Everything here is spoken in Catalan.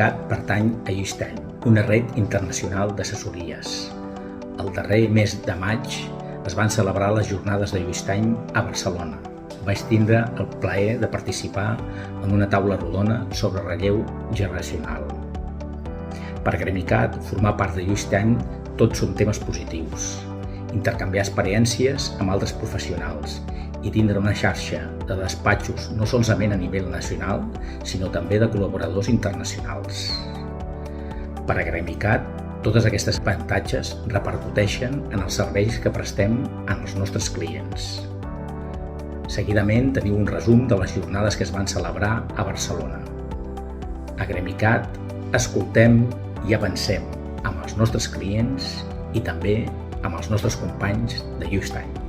Agremicat pertany a Lluistany, una red internacional d'assessories. El darrer mes de maig es van celebrar les jornades de Lluistany a Barcelona. Vaig tindre el plaer de participar en una taula rodona sobre relleu generacional. Per Agremicat, formar part de Lluistany, tots són temes positius. Intercanviar experiències amb altres professionals i tindre una xarxa de despatxos no solament a nivell nacional, sinó també de col·laboradors internacionals. Per Agremicat, totes aquestes avantatges repercuteixen en els serveis que prestem als nostres clients. Seguidament teniu un resum de les jornades que es van celebrar a Barcelona. Agremicat, escoltem i avancem amb els nostres clients i també amb els nostres companys de Lluistany.